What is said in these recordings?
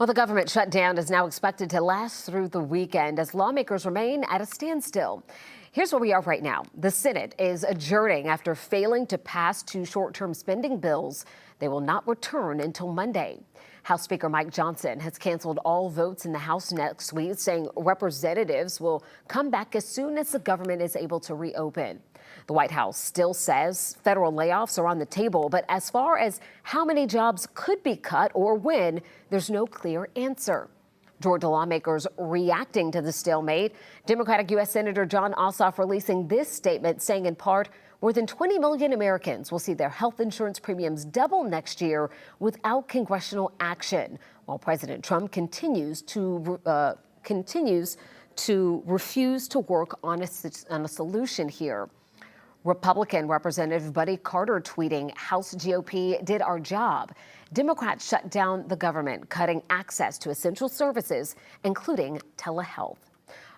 Well, the government shutdown is now expected to last through the weekend as lawmakers remain at a standstill. Here's where we are right now. The Senate is adjourning after failing to pass two short-term spending bills. They will not return until Monday. House Speaker Mike Johnson has canceled all votes in the House next week, saying representatives will come back as soon as the government is able to reopen. The White House still says federal layoffs are on the table, but as far as how many jobs could be cut or when, there's no clear answer. Georgia lawmakers reacting to the stalemate. Democratic U.S. Senator John Ossoff releasing this statement, saying in part, more than 20 million Americans will see their health insurance premiums double next year without congressional action, while President Trump continues to refuse to work on a solution here. Republican Representative Buddy Carter tweeting, House GOP did our job. Democrats shut down the government, cutting access to essential services, including telehealth.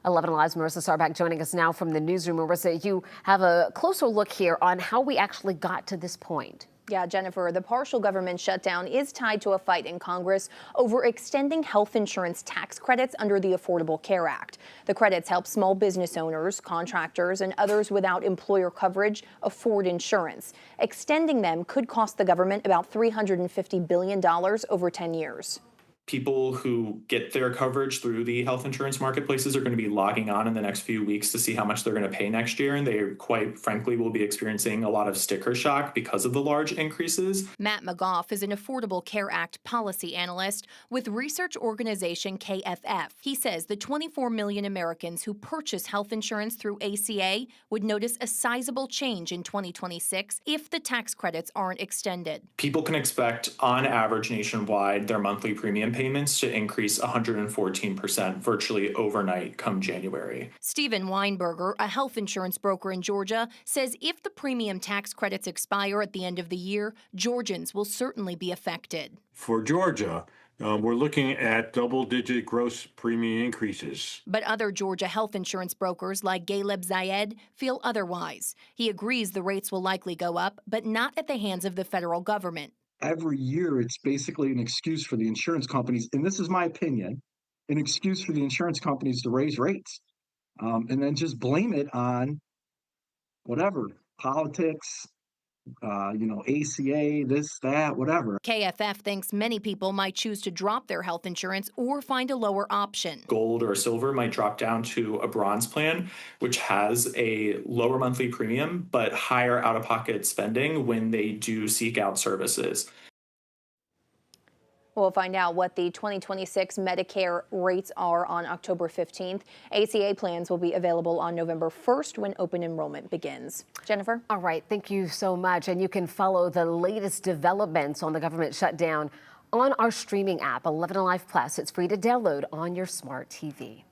11 Alive's Marissa Sarback joining us now from the newsroom. Marissa, you have a closer look here on how we actually got to this point. Yeah, Jennifer, the partial government shutdown is tied to a fight in Congress over extending health insurance tax credits under the Affordable Care Act. The credits help small business owners, contractors, and others without employer coverage afford insurance. Extending them could cost the government about $350 billion over 10 years. People who get their coverage through the health insurance marketplaces are going to be logging on in the next few weeks to see how much they're going to pay next year. And they quite frankly will be experiencing a lot of sticker shock because of the large increases. Matt McGough is an Affordable Care Act policy analyst with research organization KFF. He says the 24 million Americans who purchase health insurance through ACA would notice a sizable change in 2026 if the tax credits aren't extended. People can expect on average nationwide their monthly premium payments to increase 114% virtually overnight come January. Stephen Weinberger, a health insurance broker in Georgia, says if the premium tax credits expire at the end of the year, Georgians will certainly be affected. For Georgia, we're looking at double-digit gross premium increases. But other Georgia health insurance brokers like Galeb Zayed feel otherwise. He agrees the rates will likely go up, but not at the hands of the federal government. Every year, it's basically an excuse for the insurance companies, and this is my opinion, an excuse for the insurance companies to raise rates and then just blame it on whatever, politics, ACA, this, that, whatever. KFF thinks many people might choose to drop their health insurance or find a lower option. Gold or silver might drop down to a bronze plan, which has a lower monthly premium, but higher out-of-pocket spending when they do seek out services. We'll find out what the 2026 Medicare rates are on October 15th. ACA plans will be available on November 1st when open enrollment begins. Jennifer? All right, thank you so much. And you can follow the latest developments on the government shutdown on our streaming app, 11 Alive Plus. It's free to download on your smart TV.